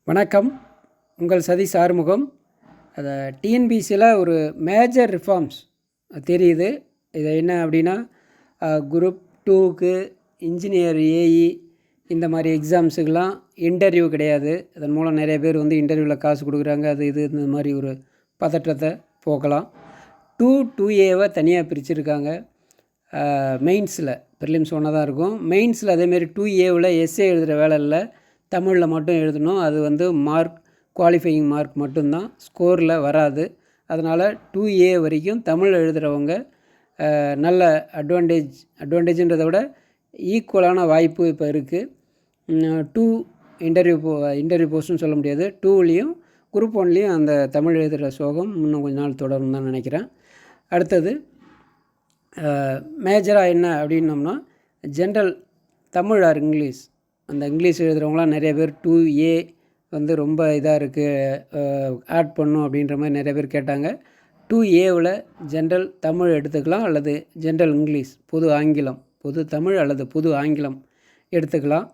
வணக்கம். உங்கள் சதீஷ் ஆறுமுகம். அதை டிஎன்பிசியில் ஒரு மேஜர் ரிஃபார்ம்ஸ் தெரியுது. இது என்ன அப்படின்னா, குரூப் 2க்கு இன்ஜினியர் ஏஇ இந்த மாதிரி எக்ஸாம்ஸுக்கெலாம் இன்டர்வியூ கிடையாது. அதன் மூலம் நிறைய பேர் இன்டர்வியூவில் காசு கொடுக்குறாங்க. அது இது இந்த மாதிரி ஒரு பதற்றத்தை போக்கலாம். 2A தனியாக பிரிச்சுருக்காங்க. மெயின்ஸில் ப்ரிலிம்ஸ் ஒன்றா தான் இருக்கும். மெயின்ஸில் அதேமாரி 2Aவில் எஸ்ஏ எழுதுகிற வேலை இல்லை, தமிழில் மட்டும் எழுதணும். அது மார்க் குவாலிஃபையிங் மார்க் மட்டும்தான், ஸ்கோரில் வராது. அதனால் 2A வரைக்கும் தமிழ் எழுதுகிறவங்க நல்ல அட்வான்டேஜ்ன்றதை விட ஈக்குவலான வாய்ப்பு இப்போ இருக்குது. 2 இன்டர்வியூ போஸ்ட்னு சொல்ல முடியாது. 2லேயும் குரூப் 1லேயும் அந்த தமிழ் எழுதுகிற சோகம் இன்னும் கொஞ்ச நாள் தொடரும் தான் நினைக்கிறேன். அடுத்தது மேஜராக என்ன அப்படின்னோம்னா, ஜென்ரல் தமிழ் ஆர் இங்கிலீஷ். அந்த இங்கிலீஷ் எழுதுகிறவங்களாம் நிறைய பேர் 2A ரொம்ப இதாக இருக்குது, ஆட் பண்ணும் அப்படின்ற மாதிரி நிறைய பேர் கேட்டாங்க. 2Aவில் ஜென்ரல் தமிழ் எடுத்துக்கலாம், அல்லது ஜென்ரல் இங்கிலீஷ் பொது ஆங்கிலம், பொது தமிழ் அல்லது பொது ஆங்கிலம் எடுத்துக்கலாம்.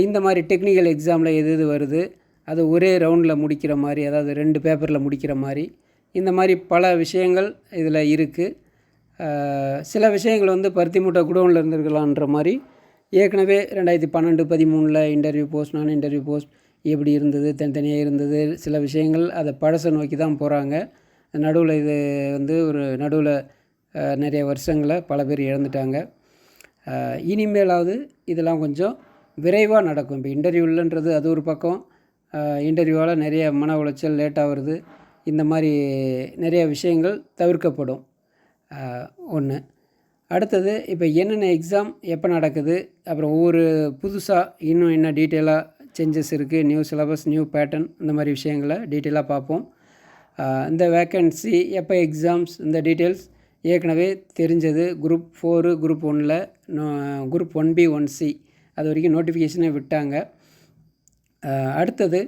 இந்த மாதிரி டெக்னிக்கல் எக்ஸாமில் எது வருது அது ஒரே ரவுண்டில் முடிக்கிற மாதிரி, அதாவது 2 பேப்பரில் முடிக்கிற மாதிரி, இந்த மாதிரி பல விஷயங்கள் இதில் இருக்குது. சில விஷயங்கள் பருத்தி மூட்டை குடோனில் இருந்திருக்கலான்ற மாதிரி ஏற்கனவே 2012-13 இன்டர்வியூ போஸ்ட், நான் இன்டர்வியூ போஸ்ட் எப்படி இருந்தது, தனித்தனியாக இருந்தது. சில விஷயங்கள் அதை பழசை நோக்கி தான் போகிறாங்க. நடுவில் இது ஒரு நடுவில் நிறைய வருஷங்களை பல பேர் இழந்துட்டாங்க. இனிமேலாவது இதெல்லாம் கொஞ்சம் விரைவாக நடக்கும். இப்போ இன்டர்வியூலன்றது அது ஒரு பக்கம், இன்டர்வியூவால் நிறைய மன உளைச்சல், லேட்டாக வருது. இந்த மாதிரி நிறைய விஷயங்கள் தவிர்க்கப்படும். ஒன்று. அடுத்தது, இப்போ என்னென்ன எக்ஸாம் எப்போ நடக்குது, அப்புறம் ஒவ்வொரு புதுசாக இன்னும் என்ன டீட்டெயிலாக சேஞ்சஸ் இருக்குது, நியூ சிலபஸ், நியூ பேட்டர்ன், இந்த மாதிரி விஷயங்களை டீட்டெயிலாக பார்ப்போம். இந்த வேக்கன்சி, எப்போ எக்ஸாம்ஸ், இந்த டீட்டெயில்ஸ் ஏற்கனவே தெரிஞ்சது. குரூப் 4, குரூப் 1ல், குரூப் 1B 1C அது வரைக்கும் நோட்டிஃபிகேஷனே விட்டாங்க. அடுத்தது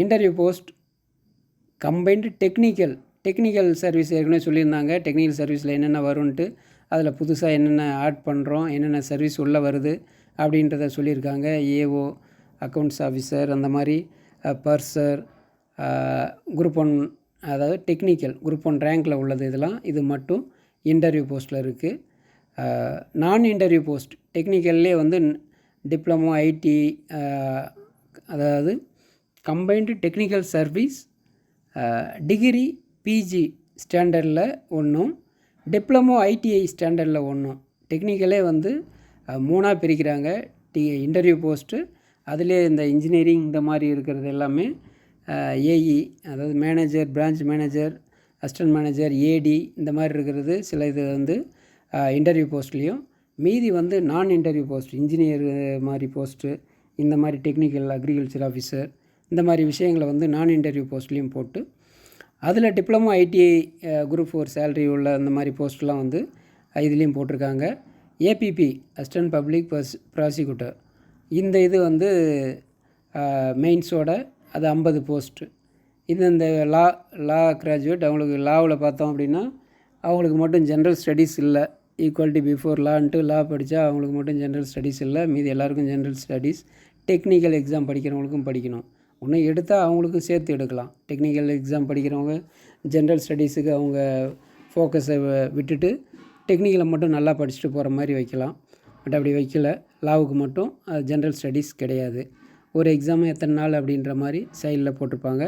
interview post combined technical service ஏற்கனவே சொல்லியிருந்தாங்க. டெக்னிக்கல் சர்வீஸில் என்னென்ன வரும்ன்ட்டு, அதில் புதுசாக என்னென்ன ஆட் பண்ணுறோம், என்னென்ன சர்வீஸ் உள்ளே வருது அப்படின்றத சொல்லியிருக்காங்க. ஏஓ, அக்கௌண்ட்ஸ் ஆஃபீஸர், அந்த மாதிரி பர்சர், குரூப் 1, அதாவது டெக்னிக்கல் குரூப் 1 ரேங்கில் உள்ளது. இது மட்டும் இன்டர்வியூ போஸ்ட்டில் இருக்குது. நான் இன்டர்வியூ போஸ்ட் டெக்னிக்கல்லே டிப்ளமோ, ஐடி, அதாவது combined technical service, degree, PG ஸ்டாண்டர்டில் ஒன்றும், டிப்ளமோ, ஐடிஐ ஸ்டாண்டர்டில் ஒன்றும். டெக்னிக்கலே 3ஆக பிரிக்கிறாங்க. இன்டர்வியூ போஸ்ட்டு அதிலே இந்த இன்ஜினியரிங் இந்த மாதிரி இருக்கிறது எல்லாமே ஏஇ, அதாவது manager, branch manager, assistant manager, AD இந்த மாதிரி இருக்கிறது. சில இது இன்டர்வியூ போஸ்ட்லேயும், மீதி நான் இன்டர்வியூ போஸ்ட், இன்ஜினியர் மாதிரி போஸ்ட்டு, இந்த மாதிரி டெக்னிக்கல், அக்ரிகல்ச்சர் ஆஃபீஸர், இந்த மாதிரி விஷயங்களை நான் இன்டர்வியூ போஸ்ட்லேயும் போட்டு, அதில் டிப்ளமோ, ஐடிஐ, குரூப் 4 சேலரி உள்ள அந்த மாதிரி போஸ்ட்லாம் இதுலேயும் போட்டிருக்காங்க. ஏபிபி, அசிஸ்டன்ட் பப்ளிக் ப்ராசிக்யூட்டர், இந்த மெயின்ஸோட அது 50 போஸ்ட்டு. இந்த லா கிராஜுவேட், அவங்களுக்கு லாவில் பார்த்தோம் அப்படின்னா அவங்களுக்கு மட்டும் ஜென்ரல் ஸ்டடீஸ் இல்லை. ஈக்குவாலிட்டி பிஃபோர் லான்ட்டு லா படித்தா அவங்களுக்கு மட்டும் ஜென்ரல் ஸ்டடீஸ் இல்லை, மீதி எல்லாருக்கும் ஜென்ரல் ஸ்டடீஸ். டெக்னிக்கல் எக்ஸாம் படிக்கிறவங்களுக்கும் படிக்கணும். ஒன்று எடுத்தால் அவங்களுக்கும் சேர்த்து எடுக்கலாம். டெக்னிக்கல் எக்ஸாம் படிக்கிறவங்க ஜென்ரல் ஸ்டடீஸுக்கு அவங்க ஃபோக்கஸை விட்டுட்டு டெக்னிக்கலை மட்டும் நல்லா படிச்சுட்டு போகிற மாதிரி வைக்கலாம். பட் அப்படி வைக்கல. லாவுக்கு மட்டும் ஜென்ரல் ஸ்டடீஸ் கிடையாது. ஒரு எக்ஸாம் எத்தனை நாள் அப்படின்ற மாதிரி சைடில் போட்டிருப்பாங்க.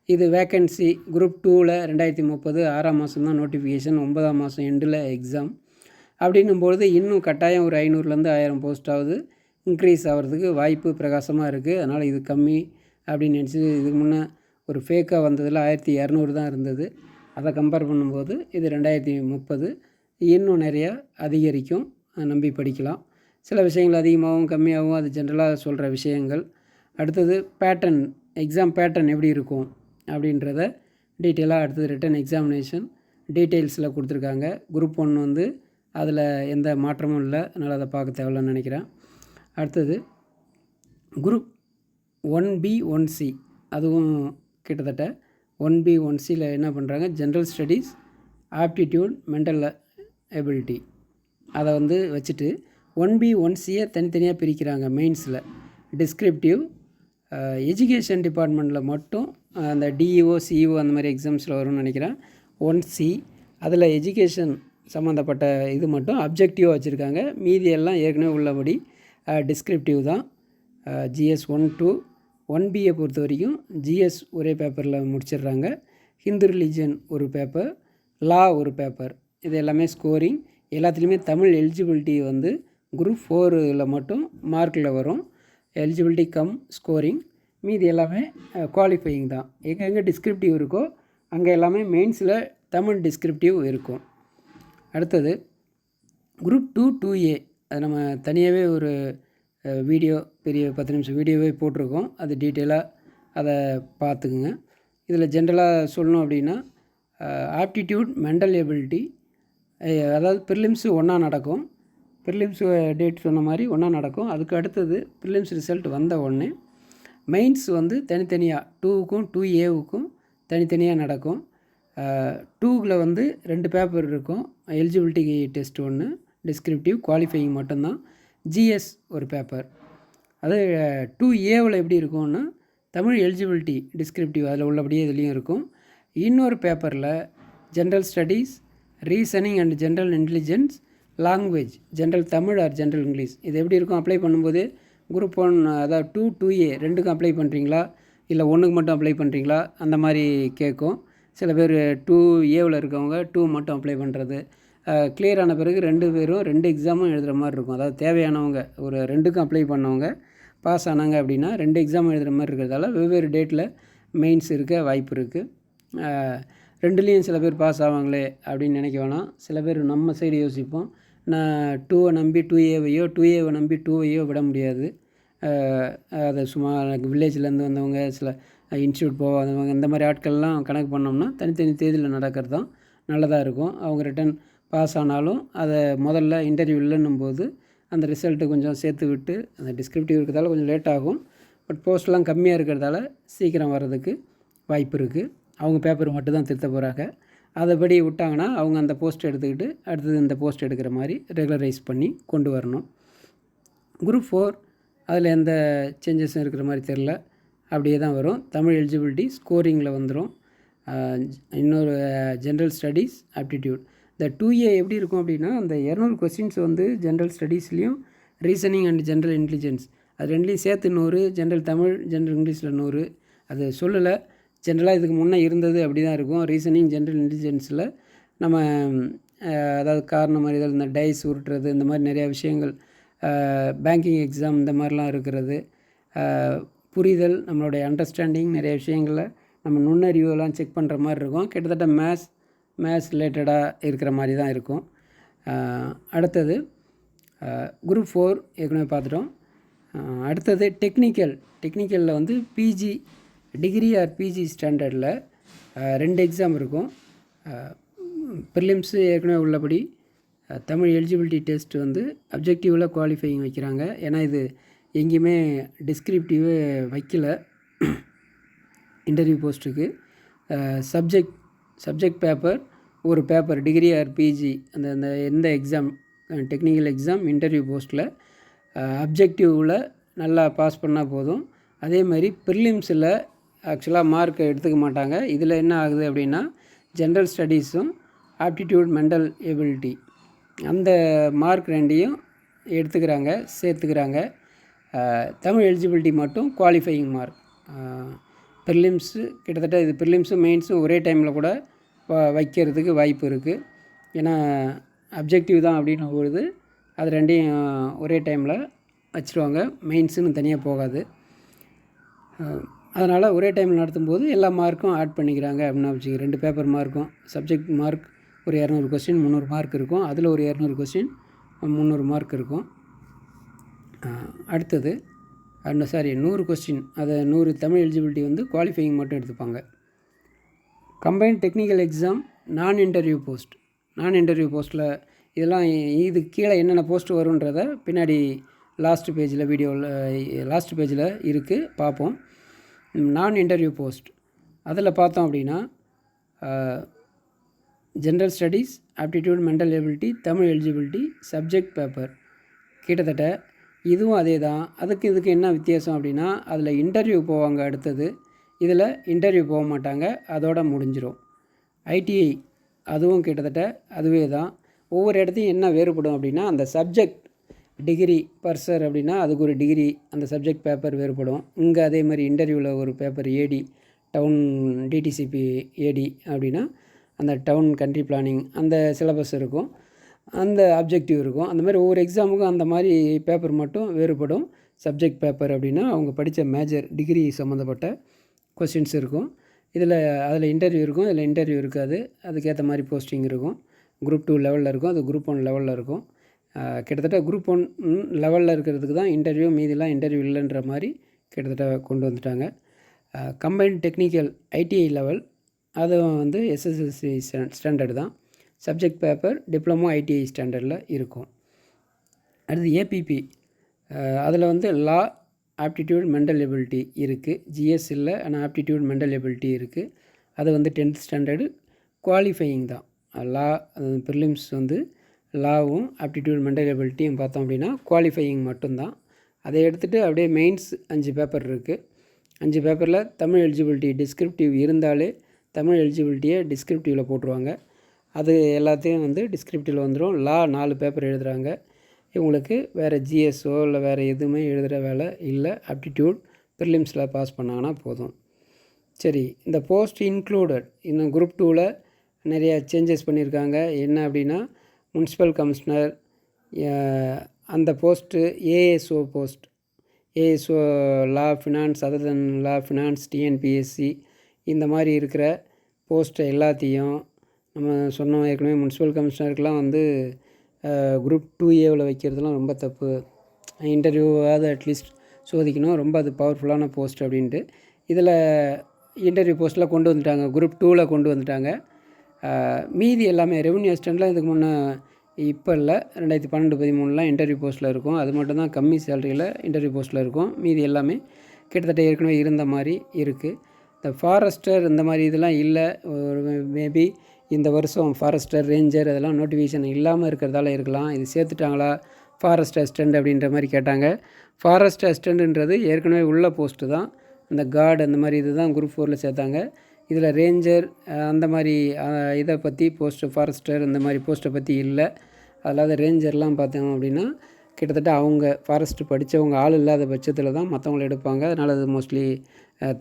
இது வேக்கன்சி குரூப் 2ல் 2030 6ஆம் மாதம் தான் நோட்டிஃபிகேஷன், 9ஆம் மாதம் எண்டில் எக்ஸாம். அப்படின்னும்பொழுது இன்னும் கட்டாயம் ஒரு 500லேருந்து 1000 போஸ்ட்டாவது இன்க்ரீஸ் ஆகிறதுக்கு வாய்ப்பு பிரகாசமாக இருக்குது. அதனால் இது கம்மி அப்படின்னு நினச்சி, இதுக்கு முன்னே ஒரு ஃபேக்காக வந்ததில் 1200 தான் இருந்தது. அதை கம்பேர் பண்ணும்போது இது 2030 இன்னும் நிறையா அதிகரிக்கும், நம்பி படிக்கலாம். சில விஷயங்கள் அதிகமாகவும் கம்மியாகவும் அது ஜென்ரலாக சொல்கிற விஷயங்கள். அடுத்தது பேட்டர்ன், எக்ஸாம் பேட்டர்ன் எப்படி இருக்கும் அப்படின்றத டீட்டெயிலாக அடுத்தது ரிட்டன் எக்ஸாமினேஷன் டீட்டெயில்ஸில் கொடுத்துருக்காங்க. குரூப் 1 அதில் எந்த மாற்றமும் இல்லை, அதனால் அதை பார்க்க தேவையில்லைன்னு நினைக்கிறேன். அடுத்தது குரூப் 1B 1C, அதுவும் கிட்டத்தட்ட 1B 1Cயில் என்ன பண்ணுறாங்க, general studies, aptitude, mental ability அதை வச்சுட்டு 1B 1Cயை தனித்தனியாக பிரிக்கிறாங்க. மெயின்ஸில் டிஸ்கிரிப்டிவ், எஜுகேஷன் டிபார்ட்மெண்ட்டில் மட்டும் அந்த டிஇஓ சிஇஓ அந்த மாதிரி எக்ஸாம்ஸில் வரும்னு நினைக்கிறேன் 1C. அதில் எஜுகேஷன் சம்மந்தப்பட்ட இது மட்டும் அப்ஜெக்டிவாக வச்சுருக்காங்க. மீதி எல்லாம் ஏற்கனவே உள்ளபடி டிஸ்கிரிப்டிவ் தான். GS 1-2 1Bயை பொறுத்த வரைக்கும் GS ஒரே பேப்பரில் முடிச்சிடுறாங்க. ஹிந்து ரிலீஜன் ஒரு பேப்பர், லா ஒரு பேப்பர். இது எல்லாமே ஸ்கோரிங். எல்லாத்துலேயுமே தமிழ் எலிஜிபிலிட்டி வந்து குரூப் 4ல் மட்டும் மார்க்கில் வரும். Eligibility come scoring. மீதி எல்லாமே குவாலிஃபையிங் தான். எங்கே டிஸ்கிரிப்டிவ் இருக்கோ அங்கே எல்லாமே மெயின்ஸில் தமிழ் டிஸ்கிரிப்டிவ் இருக்கும். அடுத்தது குரூப் 2-2A. அது நம்ம தனியாகவே ஒரு வீடியோ பெரிய 10 நிமிஷம் வீடியோவே போட்டிருக்கோம். அது டீட்டெயிலாக அதை பார்த்துக்குங்க. இதில் ஜென்ரலாக சொல்லணும் அப்படின்னா ஆப்டிடியூட், மென்டல் எபிலிட்டி, அதாவது ப்ரிலிம்ஸு ஒன்றா நடக்கும். ப்ரிலிம்ஸு டேட் சொன்ன மாதிரி ஒன்றா நடக்கும். அதுக்கு அடுத்தது ப்ரிலிம்ஸ் ரிசல்ட் வந்த உடனே மெயின்ஸ் வந்து தனித்தனியாக 2க்கும் 2Aவுக்கும் தனித்தனியாக நடக்கும். 2ல் வந்து 2 பேப்பர் இருக்கும். எலிஜிபிலிட்டி டெஸ்ட் ஒன்று, டிஸ்கிரிப்டிவ், குவாலிஃபையிங் மட்டும்தான். GS ஒரு பேப்பர். அது 2Aவில் எப்படி இருக்கும்னா தமிழ் எலிஜிபிலிட்டி டிஸ்கிரிப்டிவ் அதில் உள்ளபடியே இதுலேயும் இருக்கும். இன்னொரு பேப்பரில் general studies, reasoning and general intelligence, language, general Tamil or general English. இது எப்படி இருக்கும் அப்ளை பண்ணும்போது குரூப் 1 அதாவது 2-2A ரெண்டுக்கும் அப்ளை பண்ணுறீங்களா இல்லை ஒன்றுக்கு மட்டும் அப்ளை பண்ணுறீங்களா அந்த மாதிரி கேட்கும். சில பேர் 2Aவில் இருக்கவங்க 2 மட்டும் அப்ளை பண்ணுறது. கிளியர் ஆன பிறகு 2 பேரும் 2 எக்ஸாமும் எழுதுகிற மாதிரி இருக்கும். அதாவது தேவையானவங்க ஒரு 2க்கும் அப்ளை பண்ணவங்க பாஸ் ஆனாங்க அப்படின்னா 2 எக்ஸாம் எழுதுகிற மாதிரி இருக்கிறதால வெவ்வேறு டேட்டில் மெயின்ஸ் இருக்க வாய்ப்பு இருக்குது. 2லேயும் சில பேர் பாஸ் ஆவாங்களே அப்படின்னு நினைக்க வேணாம். சில பேர் நம்ம சைடு யோசிப்போம், நான் 2வை நம்பி 2Aவையோ 2Aவை நம்பி 2வையோ விட முடியாது. அதை சும்மா வில்லேஜ்லேருந்து வந்தவங்க, சில இன்ஸ்டியூட் போகாதவங்க, இந்த மாதிரி ஆட்கள்லாம் கணக்கு பண்ணோம்னா தனித்தனி தேதியில் நடக்கிறது தான் நல்லதாக இருக்கும். அவங்க ரிட்டன் பாஸ் ஆனாலும் அதை முதல்ல இன்டர்வியூ இல்லைன்னும் போது அந்த ரிசல்ட்டு கொஞ்சம் சேர்த்து விட்டு, அந்த டிஸ்கிரிப்டிவ் இருக்கிறதால கொஞ்சம் லேட் ஆகும். பட் போஸ்ட்லாம் கம்மியாக இருக்கிறதால சீக்கிரம் வர்றதுக்கு வாய்ப்பு இருக்குது. அவங்க பேப்பர் மட்டும் தான் திருத்த போகிறாங்க. அதைப்படி விட்டாங்கன்னா அவங்க அந்த போஸ்ட் எடுத்துக்கிட்டு அடுத்தது இந்த போஸ்ட் எடுக்கிற மாதிரி ரெகுலரைஸ் பண்ணி கொண்டு வரணும். குரூப் 4 அதில் எந்த சேஞ்சஸும் இருக்கிற மாதிரி தெரில, அப்படியே தான் வரும். தமிழ் எலிஜிபிலிட்டி ஸ்கோரிங்கில் வந்துடும். இன்னொரு ஜென்ரல் ஸ்டடீஸ், ஆப்டிடியூட். இந்த 2A எப்படி இருக்கும் அப்படின்னா அந்த 200 கொஸ்டின்ஸ் வந்து ஜென்ரல் ஸ்டடீஸ்லேயும் ரீசனிங் அண்ட் ஜென்ரல் இன்டெலிஜென்ஸ் அது ரெண்டுலேயும் சேர்த்து 100, ஜென்ரல் தமிழ் ஜென்ரல் இங்கிலீஷில் 100. அது சொல்லலை, ஜென்ரலாக இதுக்கு முன்னே இருந்தது அப்படி தான் இருக்கும். ரீசனிங் ஜென்ரல் இன்டெலிஜென்ஸில் நம்ம அதாவது காரணம் அறிதல், இந்த டைஸ் உருட்டுறது, இந்த மாதிரி நிறையா விஷயங்கள், பேங்கிங் எக்ஸாம் இந்த மாதிரிலாம் இருக்கிறது, புரிதல், நம்மளுடைய அண்டர்ஸ்டாண்டிங், நிறைய விஷயங்களில் நம்ம நுண்ணறிவுலாம் செக் பண்ணுற மாதிரி இருக்கும். கிட்டத்தட்ட மேத்ஸ் ரிலேட்டடாக இருக்கிற மாதிரி தான் இருக்கும். அடுத்தது குரூப் 4 ஏற்கனவே பார்த்துட்டோம். அடுத்தது டெக்னிக்கலில் வந்து பிஜி டிகிரி ஆர் பிஜி ஸ்டாண்டர்டில் 2 எக்ஸாம் இருக்கும். ப்ரிலிம்ஸு ஏற்கனவே உள்ளபடி தமிழ் எலிஜிபிலிட்டி டெஸ்ட் வந்து அப்ஜெக்டிவில் குவாலிஃபையிங் வைக்கிறாங்க. ஏன்னா இது எங்கேயுமே டிஸ்கிரிப்டிவே வைக்கல இன்டர்வியூ போஸ்ட்டுக்கு. சப்ஜெக்ட் பேப்பர் ஒரு பேப்பர் டிகிரி ஆர் பிஜி அந்த எந்த எக்ஸாம் டெக்னிக்கல் எக்ஸாம் இன்டர்வியூ போஸ்ட்டில் அப்ஜெக்டிவில் நல்லா பாஸ் பண்ணால் போதும். அதே மாதிரி ப்ரிலிம்ஸில் ஆக்சுவலாக மார்க் எடுத்துக்க மாட்டாங்க. இதில் என்ன ஆகுது அப்படின்னா ஜென்ரல் ஸ்டடீஸும் ஆப்டிடியூட், மென்டல் எபிலிட்டி அந்த மார்க் 2ஐயும் எடுத்துக்கிறாங்க, சேர்த்துக்கிறாங்க. தமிழ் எலிஜிபிலிட்டி மட்டும் குவாலிஃபையிங் மார்க். ப்ரிலிம்ஸு கிட்டத்தட்ட இது ப்ரிலிம்ஸும் மெயின்ஸும் ஒரே டைமில் கூட வைக்கிறதுக்கு வாய்ப்பு இருக்குது. ஏன்னா அப்ஜெக்டிவ் தான் அப்படின்னு பொழுது அது 2ஐயும் ஒரே டைமில் வச்சுருவாங்க. மெயின்ஸுன்னு தனியாக போகாது. அதனால் ஒரே டைமில் நடத்தும்போது எல்லா மார்க்கும் ஆட் பண்ணிக்கிறாங்க அப்படின்னா வச்சுக்க. 2 பேப்பர் மார்க்கும் சப்ஜெக்ட் மார்க் ஒரு 200 கொஸ்டின் 300 மார்க் இருக்கும். அதில் ஒரு 200 கொஸ்டின் 300 மார்க் இருக்கும். அடுத்தது 100 கொஸ்டின், அதை 100 தமிழ் எலிஜிபிலிட்டி வந்து குவாலிஃபையிங் மட்டும் எடுத்துப்பாங்க. கம்பைன்ட் டெக்னிக்கல் எக்ஸாம், நான் இன்டர்வியூ போஸ்ட்டில் இதெல்லாம் இது கீழே என்னென்ன போஸ்ட் வருன்றதை பின்னாடி லாஸ்ட் பேஜில் இருக்குது, பார்ப்போம். நான் இன்டர்வியூ போஸ்ட் அதில் பார்த்தோம் அப்படின்னா general studies, aptitude, mental ability, Tamil eligibility, subject paper கிட்டத்தட்ட இதுவும் அதே தான். இதுக்கு என்ன வித்தியாசம் அப்படின்னா, அதில் இன்டர்வியூ போவாங்க அடுத்தது. இதில் இன்டர்வியூ போக மாட்டாங்க, அதோட முடிஞ்சிடும். ஐடிஐ அதுவும் கிட்டத்தட்ட அதுவே தான். ஒவ்வொரு இடத்தையும் என்ன வேறுபடும் அப்படின்னா, அந்த சப்ஜெக்ட் டிகிரி பர்சர் அப்படின்னா அதுக்கு ஒரு டிகிரி அந்த சப்ஜெக்ட் பேப்பர் வேறுபடும். இங்கே அதே மாதிரி இன்டர்வியூவில் ஒரு பேப்பர் ஏடி டவுன் டிடிசிபி ஏடி அப்படின்னா அந்த டவுன் கண்ட்ரி பிளானிங் அந்த சிலபஸ் இருக்கும், அந்த ஆப்ஜெக்டிவ் இருக்கும். அந்த மாதிரி ஒவ்வொரு எக்ஸாமுக்கும் அந்த மாதிரி பேப்பர் மட்டும் வேறுபடும். சப்ஜெக்ட் பேப்பர் அப்படின்னா அவங்க படித்த மேஜர் டிகிரி சம்மந்தப்பட்ட கொஸ்டின்ஸ் இருக்கும். அதில் இன்டர்வியூ இருக்கும், இதில் இன்டர்வியூ இருக்காது. அதுக்கேற்ற மாதிரி போஸ்டிங் இருக்கும். குரூப் 2 லெவலில் இருக்கும், அது குரூப் 1 லெவலில் இருக்கும். கிட்டத்தட்ட குரூப் 1 லெவலில் இருக்கிறதுக்கு தான் இன்டர்வியூ, மீதிலாம் இன்டர்வியூ இல்லைன்ற மாதிரி கிட்டத்தட்ட கொண்டு வந்துட்டாங்க. கம்பைன்ட் டெக்னிக்கல் ஐடிஐ லெவல் அதுவும் வந்து எஸ்எஸ்எல்சி ஸ்டாண்டர்டு தான். சப்ஜெக்ட் பேப்பர் டிப்ளமோ ஐடிஐ ஸ்டாண்டர்டில் இருக்கும். அடுத்து ஏபிபி, அதில் வந்து லா ஆப்டிடியூட் மென்டல் எபிலிட்டி இருக்குது. ஜிஎஸ் இல்லை, ஆனால் ஆப்டிடியூட் மென்டல் எபிலிட்டி இருக்குது. அது வந்து 10th ஸ்டாண்டர்டு குவாலிஃபையிங் தான். லா ப்ரிலிம்ஸ் வந்து லாவும் ஆப்டிடியூட் மென்டல் எபிலிட்டியும் பார்த்தோம் அப்படின்னா குவாலிஃபையிங் மட்டும்தான். அதை எடுத்துகிட்டு அப்படியே மெயின்ஸ் 5 பேப்பர் இருக்குது. 5 பேப்பரில் தமிழ் எலிஜிபிலிட்டி டிஸ்கிரிப்டிவ் இருந்தாலே தமிழ் எலிஜிபிலிட்டியை டிஸ்கிரிப்டிவில் போட்டுருவாங்க. அது எல்லாத்தையும் வந்து டிஸ்கிரிப்டிவில் வந்துடும். லா 4 பேப்பர் எழுதுகிறாங்க. இவங்களுக்கு வேறு ஜிஎஸ்ஓ இல்லை வேறு எதுவுமே எழுதுகிற வேலை இல்லை. ஆப்டிடியூட் ப்ரிலிம்ஸில் பாஸ் பண்ணாங்கன்னா போதும். சரி, இந்த போஸ்ட் இன்க்ளூடட் இன்னும் குரூப் 2வில் நிறைய சேஞ்சஸ் பண்ணியிருக்காங்க. என்ன அப்படின்னா, முனிசிபல் கமிஷனர் அந்த போஸ்ட்டு ஏஎஸ்ஓ போஸ்ட், ஏஎஸ்ஓ லா ஃபினான்ஸ் அதர் தென் லா ஃபினான்ஸ் டிஎன்பிஎஸ்சி இந்த மாதிரி இருக்கிற போஸ்ட்டை எல்லாத்தையும் நம்ம சொன்னோம் ஏற்கனவே. முனிசிபல் கமிஷனருக்கெலாம் வந்து குரூப் 2ஏவில் வைக்கிறதுலாம் ரொம்ப தப்பு. இன்டர்வியூவாவது அட்லீஸ்ட் சோதிக்கணும், ரொம்ப அது பவர்ஃபுல்லான போஸ்ட் அப்படின்ட்டு இதில் இன்டர்வியூ போஸ்ட்டில் கொண்டு வந்துட்டாங்க. குரூப் 2வில் கொண்டு வந்துட்டாங்க. மீதி எல்லாமே ரெவன்யூ அசிஸ்டண்ட்லாம் இதுக்கு முன்னே இப்போ இல்லை, 2012-13 இன்டர்வியூ போஸ்ட்டில் இருக்கும். அது மட்டும் தான் கம்மி சேலரியில் இன்டர்வியூ போஸ்ட்டில் இருக்கும். மீதி எல்லாமே கிட்டத்தட்ட ஏற்கனவே இருந்த மாதிரி இருக்குது. இந்த ஃபாரஸ்டர் இந்த மாதிரி இதெல்லாம் இல்லை. மேபி இந்த வருஷம் ஃபாரஸ்டர் ரேஞ்சர் அதெல்லாம் நோட்டிஃபிகேஷன் இல்லாமல் இருக்கிறதால இருக்கலாம். இது சேர்த்துட்டாங்களா ஃபாரஸ்ட் அசிஸ்டண்ட் அப்படின்ற மாதிரி கேட்டாங்க. ஃபாரஸ்ட் அசிஸ்டண்ட்டுன்றது ஏற்கனவே உள்ள போஸ்ட்டு தான். அந்த கார்டு அந்த மாதிரி இது தான் குரூப் 4ல் சேர்த்தாங்க. இதில் ரேஞ்சர் அந்த மாதிரி இதை பற்றி போஸ்ட்டு ஃபாரஸ்டர் இந்த மாதிரி போஸ்ட்டை பற்றி இல்லை. அதாவது ரேஞ்சர்லாம் பார்த்தோம் அப்படின்னா கிட்டத்தட்ட அவங்க ஃபாரஸ்ட்டு படித்தவங்க ஆள் இல்லாத பட்சத்தில் தான் மற்றவங்கள எடுப்பாங்க. அதனால் அது மோஸ்ட்லி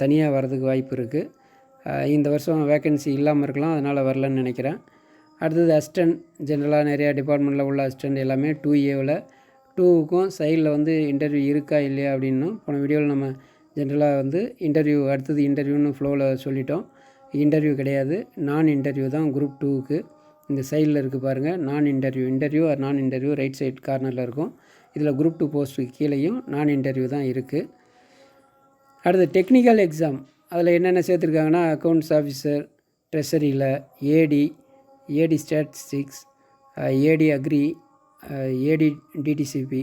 தனியாக வர்றதுக்கு வாய்ப்பு இருக்குது. இந்த வருஷம் வேக்கன்சி இல்லாமல் இருக்கலாம், அதனால் வரலன்னு நினைக்கிறேன். அடுத்தது அசிஸ்டன்ட் ஜென்ரலாக நிறையா டிபார்ட்மெண்ட்டில் உள்ள அசிஸ்டண்ட் எல்லாமே 2ஏவில் 2க்கும் சைடில் வந்து இன்டர்வியூ இருக்கா இல்லையா அப்படின்னும் போன வீடியோவில் நம்ம ஜென்ரலாக வந்து இன்டர்வியூ அடுத்தது இன்டர்வியூன்னு ஃப்ளோவில் சொல்லிட்டோம். இன்டர்வியூ கிடையாது, நான் இன்டர்வியூ தான் குரூப் 2க்கு. இந்த சைடில் இருக்குது பாருங்கள், நான் இன்டர்வியூ ஆர் நான் இன்டர்வியூ ரைட் சைட் கார்னரில் இருக்கும். இதில் குரூப் 2 போஸ்ட்டுக்கு கீழேயும் நான் இன்டர்வியூ தான் இருக்குது. அடுத்து டெக்னிக்கல் எக்ஸாம், அதில் என்னென்ன சேர்த்துருக்காங்கன்னா அக்கௌண்ட்ஸ் ஆஃபீஸர், ட்ரெஸரியில் AD statistics, AD agri, AD DTCP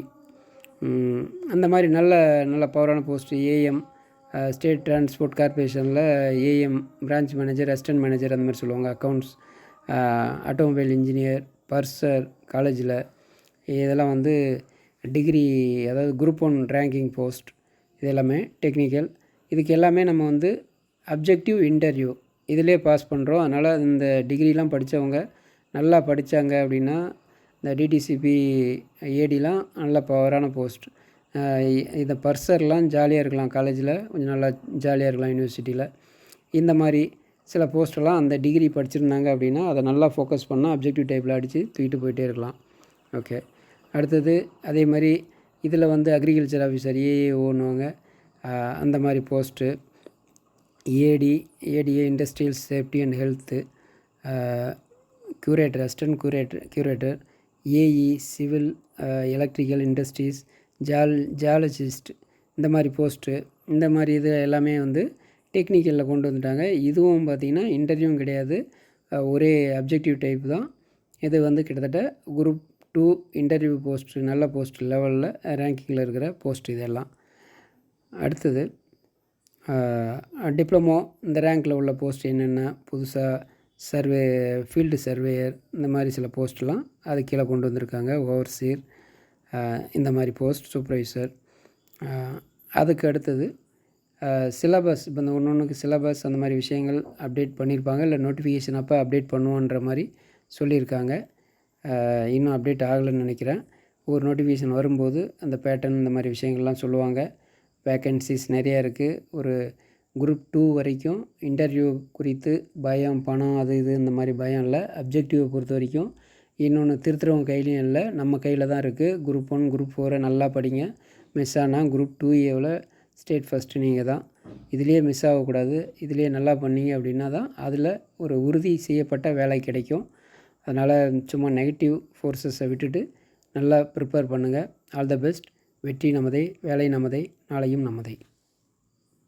அந்த மாதிரி நல்ல பவரான போஸ்ட்டு. ஏஎம் ஸ்டேட் டிரான்ஸ்போர்ட் கார்பரேஷனில் AM branch manager, assistant manager அந்த மாதிரி சொல்லுவாங்க. அக்கௌண்ட்ஸ், ஆட்டோமொபைல் இன்ஜினியர், பர்சர் காலேஜில் இதெல்லாம் வந்து டிகிரி, அதாவது குரூப் 1 ரேங்கிங் போஸ்ட். இது எல்லாமே டெக்னிக்கல். இதுக்கு எல்லாமே நம்ம வந்து அப்ஜெக்டிவ் இன்டர்வியூ இதிலே பாஸ் பண்ணுறோம். அதனால் இந்த டிகிரிலாம் படித்தவங்க நல்லா படித்தாங்க அப்படின்னா இந்த டிடிசிபி ஏடிலாம் நல்ல பவரான போஸ்ட். இந்த பர்சர்லாம் ஜாலியாக இருக்கலாம், காலேஜில் கொஞ்சம் நல்லா ஜாலியாக இருக்கலாம், யூனிவர்சிட்டியில். இந்த மாதிரி சில போஸ்ட்டெல்லாம் அந்த டிகிரி படிச்சிருந்தாங்க அப்படின்னா அதை நல்லா ஃபோக்கஸ் பண்ணால் அப்ஜெக்டிவ் டைப்பில் அடித்து தூக்கிட்டு போயிட்டே இருக்கலாம். ஓகே, அடுத்தது அதே மாதிரி இதில் வந்து அக்ரிகல்ச்சர் ஆஃபீஸர் ஏஏஓன்னுவாங்க, அந்த மாதிரி post. ADA industrial safety and health, curator, assistant curator, AE civil electrical industries, geologist இந்த மாதிரி போஸ்ட்டு. இந்த மாதிரி இது எல்லாமே வந்து டெக்னிக்கலில் கொண்டு வந்துட்டாங்க. இதுவும் பார்த்திங்கன்னா இன்டர்வியூவும் கிடையாது, ஒரே அப்ஜெக்டிவ் டைப் தான். இது வந்து கிட்டத்தட்ட குரூப் 2 இன்டர்வியூ போஸ்ட்டு, நல்ல போஸ்ட் லெவலில் ரேங்கிங்கில் இருக்கிற போஸ்ட் இதெல்லாம். அடுத்தது டிப்ளமோ இந்த ரேங்கில் உள்ள போஸ்ட் என்னென்ன புதுசாக ஃபீல்டு சர்வேயர் இந்த மாதிரி சில போஸ்ட்லாம் அது கீழே கொண்டு வந்திருக்காங்க. ஓவர்சீர், இந்த மாதிரி போஸ்ட் சூப்பர்வைசர். அதுக்கு அடுத்தது சிலபஸ், இப்போ இந்த ஒன்றுக்கு சிலபஸ் அந்த மாதிரி விஷயங்கள் அப்டேட் பண்ணியிருப்பாங்க, இல்லை நோட்டிஃபிகேஷன் அப்போ அப்டேட் பண்ணுவோன்ற மாதிரி சொல்லியிருக்காங்க. இன்னும் அப்டேட் ஆகலைன்னு நினைக்கிறேன். ஒரு நோட்டிஃபிகேஷன் வரும்போது அந்த பேட்டர்ன் இந்த மாதிரி விஷயங்கள்லாம் சொல்லுவாங்க. வேக்கன்சிஸ் நிறையா இருக்குது. ஒரு குரூப் 2 வரைக்கும் இன்டர்வியூ குறித்து பயம், பணம், அது இது இந்த மாதிரி பயம் இல்லை. அப்ஜெக்டிவை பொறுத்த வரைக்கும் இன்னொன்று திருத்துறவங்க கையிலையும் இல்லை, நம்ம கையில் தான் இருக்குது. குரூப் 1 குரூப் 4 நல்லா படிங்க. மிஸ் ஆனால் குரூப் 2Aவில் ஸ்டேட் ஃபஸ்ட்டு நீங்கள் தான். இதுலேயே மிஸ் ஆகக்கூடாது. இதுலேயே நல்லா பண்ணீங்க அப்படின்னா தான் அதில் ஒரு உறுதி செய்யப்பட்ட வேலை கிடைக்கும். அதனால் சும்மா நெகட்டிவ் ஃபோர்ஸஸை விட்டுட்டு நல்லா ப்ரிப்பேர் பண்ணுங்கள். All the best. வெற்றி நமதே, வேலை நமதே, நாளையும் நமதே.